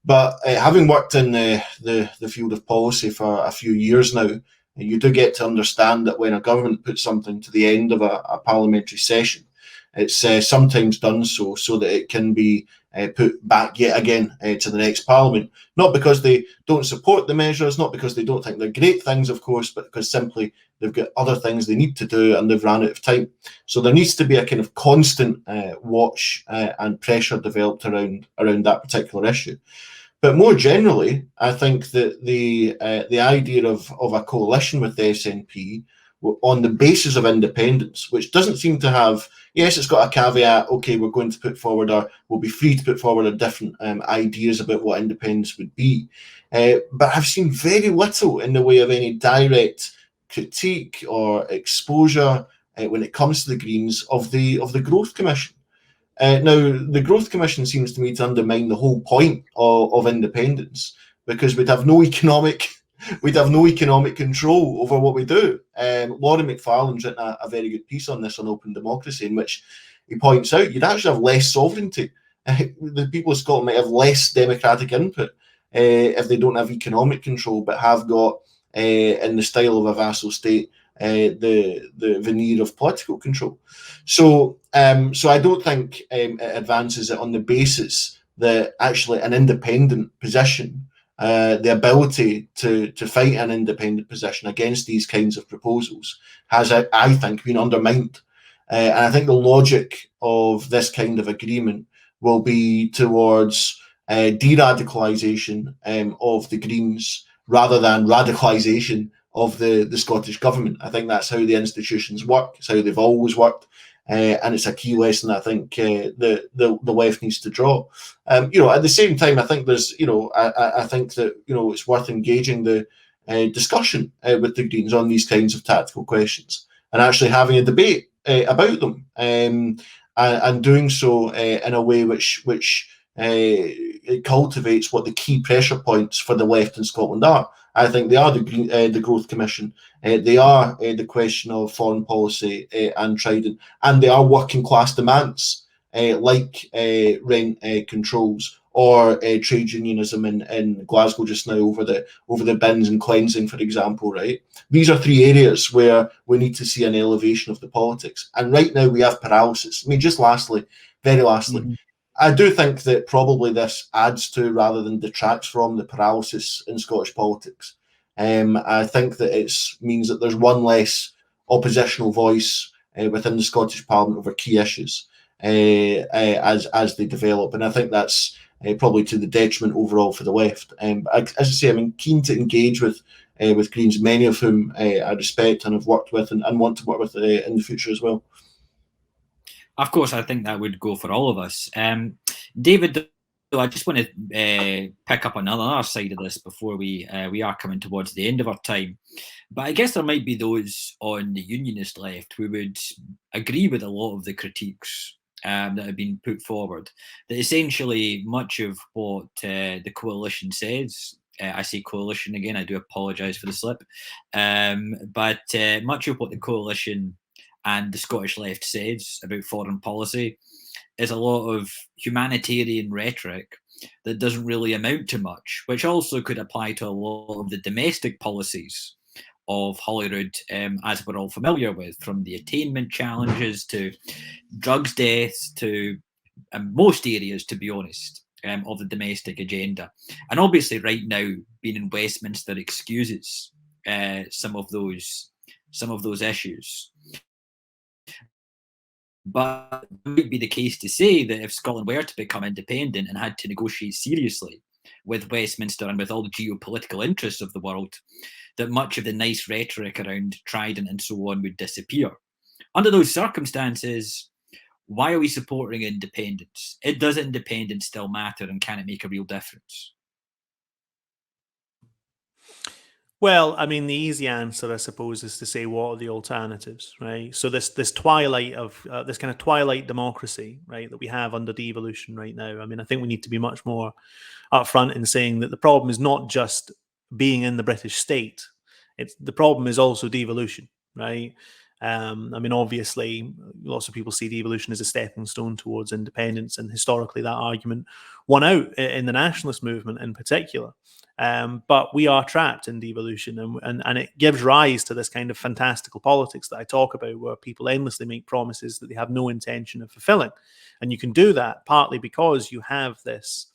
Speaker 3: But having worked in the field of policy for a few years now, you do get to understand that when a government puts something to the end of a parliamentary session, it's sometimes done so that it can be put back yet again to the next parliament. Not because they don't support the measures, not because they don't think they're great things, of course, but because simply they've got other things they need to do and they've run out of time. So there needs to be a kind of constant watch and pressure developed around that particular issue. But more generally, I think that the idea of a coalition with the SNP on the basis of independence, which doesn't seem to have, yes, it's got a caveat, okay, we're going to put forward we'll be free to put forward our different ideas about what independence would be. But I've seen very little in the way of any direct critique or exposure when it comes to the Greens of the Growth Commission. Now, the Growth Commission seems to me to undermine the whole point of independence, because we'd have no economic control over what we do. Laurie McFarlane's written a very good piece on this on Open Democracy, in which he points out you'd actually have less sovereignty. The people of Scotland might have less democratic input if they don't have economic control, but have got, in the style of a vassal state, the veneer of political control. So I don't think it advances it on the basis that actually an independent position, the ability to fight an independent position against these kinds of proposals has, I think, been undermined. And I think the logic of this kind of agreement will be towards de-radicalisation of the Greens rather than radicalisation of the Scottish government. I think that's how the institutions work. It's how they've always worked. And it's a key lesson I think the left needs to draw. At the same time, I think there's, I think that, it's worth engaging the discussion with the Greens on these kinds of tactical questions, and actually having a debate about them, and doing so in a way which it cultivates what the key pressure points for the left in Scotland are. I think they are the Growth Commission, they are the question of foreign policy and Trident, and they are working class demands like rent controls or trade unionism in Glasgow just now over the bins and cleansing, for example, right? These are three areas where we need to see an elevation of the politics. And right now we have paralysis. I mean, just lastly, very lastly, I do think that probably this adds to rather than detracts from the paralysis in Scottish politics. I think that it means that there's one less oppositional voice within the Scottish Parliament over key issues as they develop, and I think that's probably to the detriment overall for the left. As I say, I'm keen to engage with Greens, many of whom I respect and have worked with and want to work with in the future as well.
Speaker 1: Of course, I think that would go for all of us. David, I just want to pick up another side of this before we are coming towards the end of our time. But I guess there might be those on the unionist left who would agree with a lot of the critiques that have been put forward. That essentially much of what the coalition says, I say coalition again, I do apologise for the slip, but much of what the coalition and the Scottish left says about foreign policy is a lot of humanitarian rhetoric that doesn't really amount to much, which also could apply to a lot of the domestic policies of Holyrood, as we're all familiar with, from the attainment challenges to drugs deaths to most areas, to be honest, of the domestic agenda. And obviously right now being in Westminster excuses some of those issues. But it might be the case to say that if Scotland were to become independent and had to negotiate seriously with Westminster and with all the geopolitical interests of the world, that much of the nice rhetoric around Trident and so on would disappear. Under those circumstances, why are we supporting independence? Does independence still matter, and can it make a real difference?
Speaker 2: Well, I mean, the easy answer, I suppose, is to say, what are the alternatives, right? So this twilight of this kind of twilight democracy, right, that we have under devolution right now. I mean, I think we need to be much more upfront in saying that the problem is not just being in the British state; the problem is also devolution, right? I mean, obviously, lots of people see devolution as a stepping stone towards independence, and historically, that argument won out in the nationalist movement in particular. But we are trapped in devolution, and it gives rise to this kind of fantastical politics that I talk about, where people endlessly make promises that they have no intention of fulfilling. And you can do that partly because you have this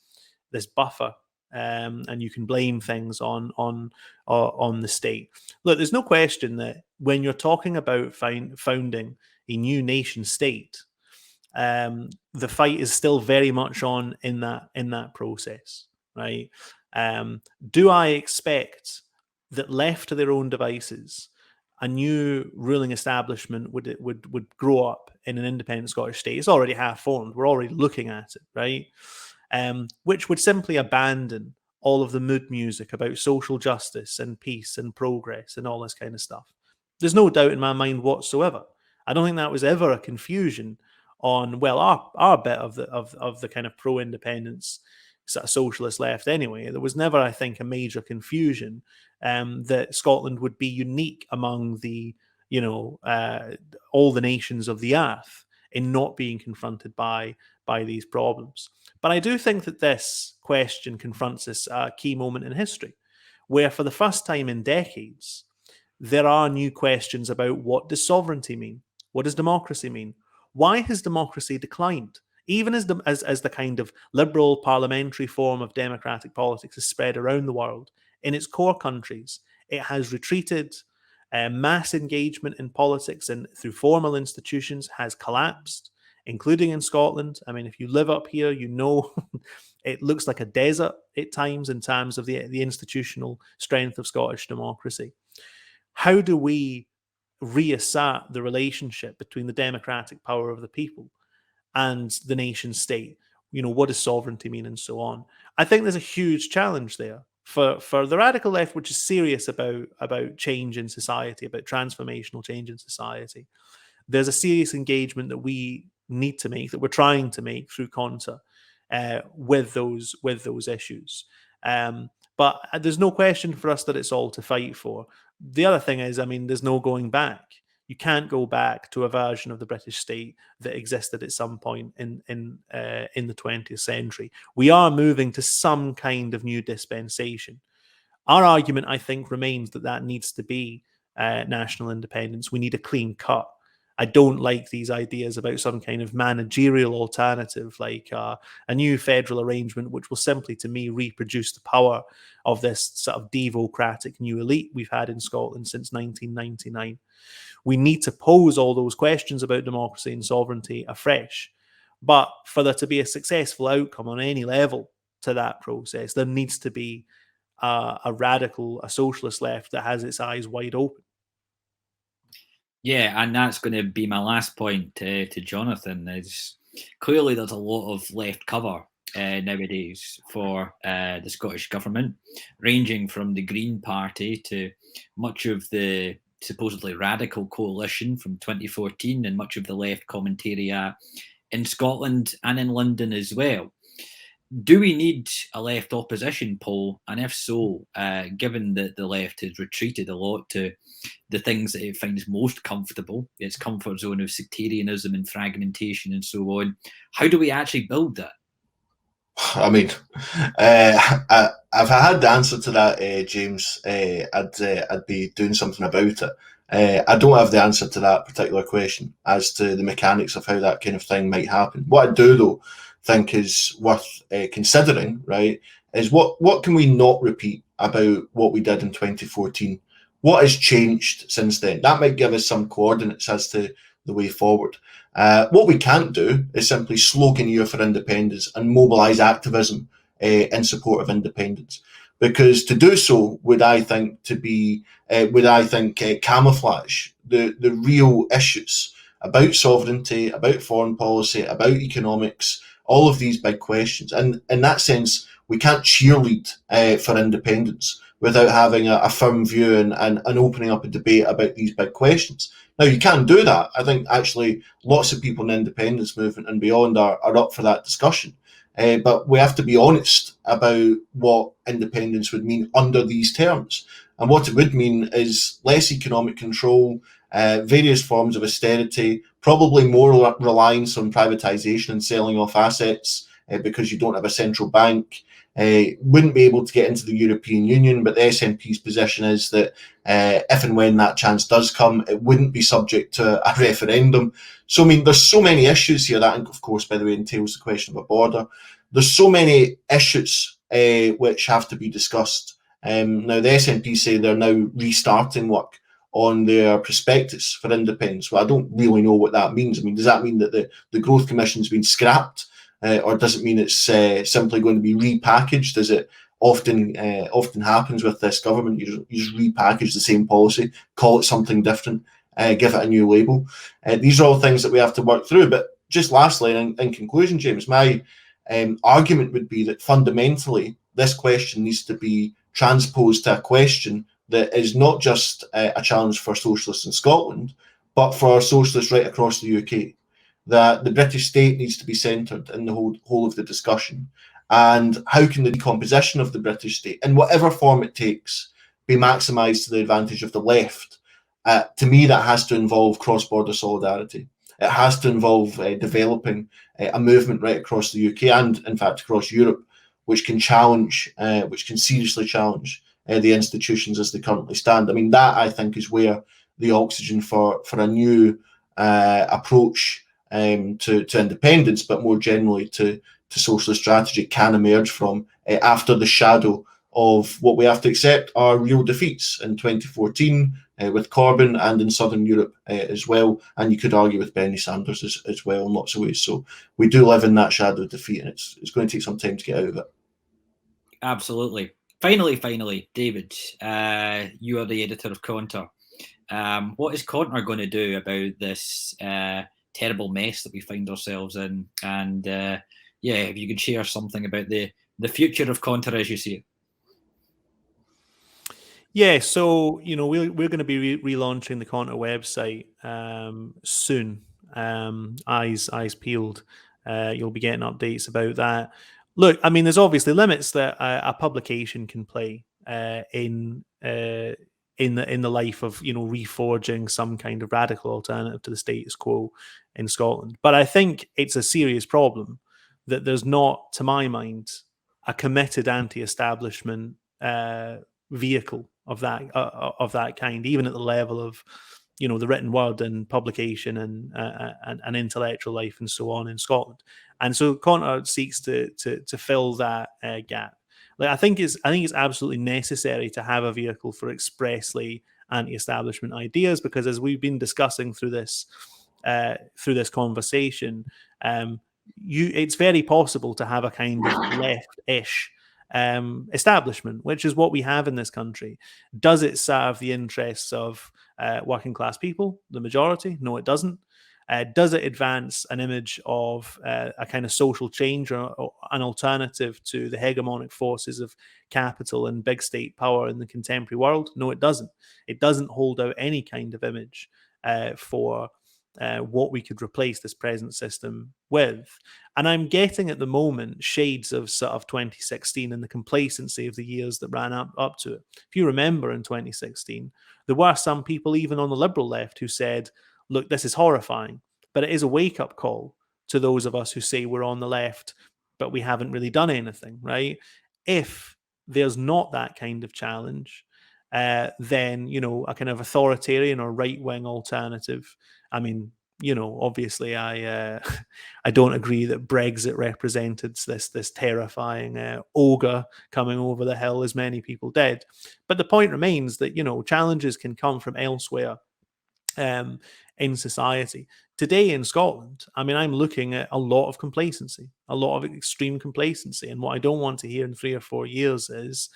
Speaker 2: buffer, and you can blame things on the state. Look, there's no question that when you're talking about founding a new nation state, the fight is still very much on in that process, right? Do I expect that, left to their own devices, a new ruling establishment would grow up in an independent Scottish state? It's already half formed. We're already looking at it, right? Which would simply abandon all of the mood music about social justice and peace and progress and all this kind of stuff. There's no doubt in my mind whatsoever. I don't think that was ever a confusion on, well, our bit of the kind of pro-independence sort of socialist left anyway. There was never, I think, a major confusion that Scotland would be unique among the, all the nations of the earth in not being confronted by these problems. But I do think that this question confronts us at a key moment in history, where for the first time in decades, there are new questions about what does sovereignty mean? What does democracy mean? Why has democracy declined? Even as the kind of liberal parliamentary form of democratic politics is spread around the world, in its core countries, it has retreated. Mass engagement in politics and through formal institutions has collapsed, including in Scotland. I mean, if you live up here, you know it looks like a desert at times in terms of the institutional strength of Scottish democracy. How do we reassert the relationship between the democratic power of the people and the nation state? What does sovereignty mean, and so on? I think there's a huge challenge there. For the radical left, which is serious about change in society, about transformational change in society, there's a serious engagement that we need to make, that we're trying to make through Conter, with those issues. But there's no question for us that it's all to fight for. The other thing is, I mean, there's no going back. You can't go back to a version of the British state that existed at some point in the 20th century. We are moving to some kind of new dispensation. Our argument, I think, remains that needs to be national independence. We need a clean cut. I don't like these ideas about some kind of managerial alternative, like a new federal arrangement, which will simply, to me, reproduce the power of this sort of devocratic new elite we've had in Scotland since 1999. We need to pose all those questions about democracy and sovereignty afresh. But for there to be a successful outcome on any level to that process, there needs to be a radical, a socialist left that has its eyes wide open.
Speaker 1: Yeah, and that's going to be my last point to Jonathan. Is clearly there's a lot of left cover nowadays for the Scottish government, ranging from the Green Party to much of the supposedly radical coalition from 2014 and much of the left commentariat in Scotland and in London as well. Do we need a left opposition poll? And if so, given that the left has retreated a lot to the things that it finds most comfortable, its comfort zone of sectarianism and fragmentation and so on, how do we actually build that?
Speaker 3: I mean, if I had the answer to that, James, I'd be doing something about it. I don't have the answer to that particular question as to the mechanics of how that kind of thing might happen. What I do, though, think is worth considering, right, is what can we not repeat about what we did in 2014? What has changed since then? That might give us some coordinates as to the way forward. What we can't do is simply slogan year for independence and mobilise activism in support of independence, because to do so would I think camouflage the real issues about sovereignty, about foreign policy, about economics, all of these big questions. And in that sense, we can't cheerlead for independence without having a firm view and opening up a debate about these big questions. Now, you can do that. I think actually lots of people in the independence movement and beyond are up for that discussion. But we have to be honest about what independence would mean under these terms. And what it would mean is less economic control, various forms of austerity, probably more reliance on privatisation and selling off assets because you don't have a central bank. Wouldn't be able to get into the European Union, but the SNP's position is that if and when that chance does come, it wouldn't be subject to a referendum. So, I mean, there's so many issues here. That, of course, by the way, entails the question of a border. There's so many issues which have to be discussed. Now, the SNP say they're now restarting work on their prospectus for independence. Well, I don't really know what that means. I mean, does that mean that the Growth Commission's been scrapped? Or does it mean it's simply going to be repackaged, as it often happens with this government? You just repackage the same policy, call it something different, give it a new label. These are all things that we have to work through. But just lastly, in conclusion, James, my argument would be that fundamentally this question needs to be transposed to a question that is not just a challenge for socialists in Scotland, but for socialists right across the UK. That the British state needs to be centred in the whole of the discussion. And how can the decomposition of the British state, in whatever form it takes, be maximised to the advantage of the left? To me, that has to involve cross-border solidarity. It has to involve developing a movement right across the UK and, in fact, across Europe, which can seriously challenge the institutions as they currently stand. I mean, that, I think, is where the oxygen for a new approach to independence, but more generally to socialist strategy, can emerge from after the shadow of what we have to accept are real defeats in 2014 with Corbyn and in Southern Europe as well. And you could argue with Bernie Sanders as well in lots of ways. So we do live in that shadow of defeat, and it's going to take some time to get out of it.
Speaker 1: Absolutely. Finally, David, you are the editor of Conter. What is Conter going to do about this terrible mess that we find ourselves in? And if you could share something about the future of Conter as you see it.
Speaker 2: Yeah, so we're going to be relaunching the Conter website soon. Eyes peeled. You'll be getting updates about that. Look, I mean, there's obviously limits that a publication can play in the life of reforging some kind of radical alternative to the status quo in Scotland. But I think it's a serious problem that there's not, to my mind, a committed anti-establishment vehicle of that kind, even at the level of the written word and publication and intellectual life and so on in Scotland. And so Conter seeks to fill that gap. Like I think it's absolutely necessary to have a vehicle for expressly anti-establishment ideas, because as we've been discussing through this conversation, it's very possible to have a kind of left-ish establishment, which is what we have in this country. Does it serve the interests of working class people, the majority? No, it doesn't. Does it advance an image of a kind of social change or an alternative to the hegemonic forces of capital and big state power in the contemporary world? No, it doesn't. It doesn't hold out any kind of image for what we could replace this present system with. And I'm getting at the moment shades of sort of 2016 and the complacency of the years that ran up to it. If you remember in 2016, there were some people even on the liberal left who said, look, this is horrifying, but it is a wake-up call to those of us who say we're on the left, but we haven't really done anything, right? If there's not that kind of challenge, then, a kind of authoritarian or right-wing alternative. I mean, obviously I don't agree that Brexit represented this terrifying ogre coming over the hill as many people did. But the point remains that, challenges can come from elsewhere in society. Today in Scotland, I mean, I'm looking at a lot of complacency, a lot of extreme complacency. And what I don't want to hear in 3 or 4 years is,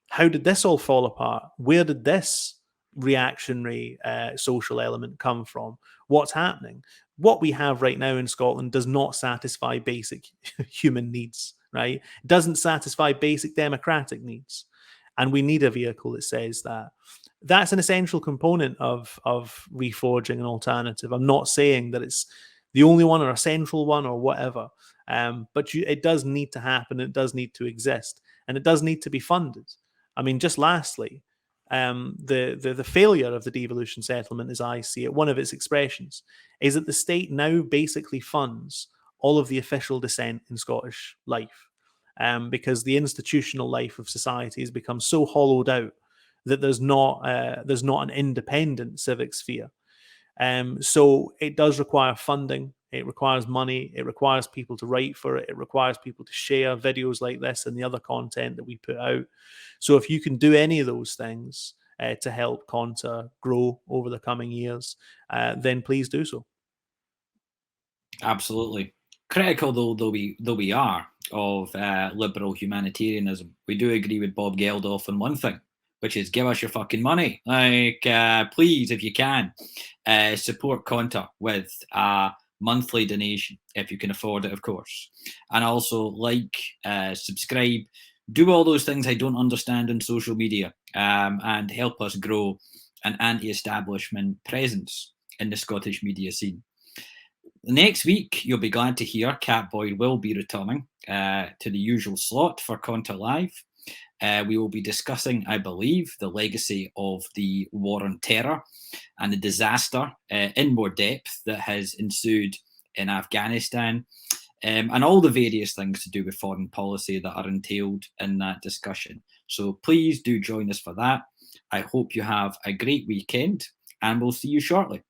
Speaker 2: how did this all fall apart? Where did this reactionary social element come from? What's happening? What we have right now in Scotland does not satisfy basic human needs, right? It doesn't satisfy basic democratic needs. And we need a vehicle that says that. That's an essential component of reforging an alternative. I'm not saying that it's the only one or a central one or whatever, but it does need to happen. It does need to exist, and it does need to be funded. I mean, just lastly, the failure of the devolution settlement, as I see it, one of its expressions, is that the state now basically funds all of the official dissent in Scottish life, because the institutional life of society has become so hollowed out that there's not an independent civic sphere. So it does require funding. It requires money. It requires people to write for it. It requires people to share videos like this and the other content that we put out. So if you can do any of those things to help Conter grow over the coming years, then please do so.
Speaker 1: Absolutely. Critical though we are of liberal humanitarianism, we do agree with Bob Geldof on one thing, which is give us your fucking money. Like, please, if you can, support Conter with a monthly donation, if you can afford it, of course. And also subscribe, do all those things I don't understand on social media, and help us grow an anti-establishment presence in the Scottish media scene. Next week, you'll be glad to hear Cat Boyd will be returning to the usual slot for ConterLIVE. We will be discussing, I believe, the legacy of the War on Terror and the disaster in more depth that has ensued in Afghanistan, and all the various things to do with foreign policy that are entailed in that discussion. So please do join us for that. I hope you have a great weekend, and we'll see you shortly.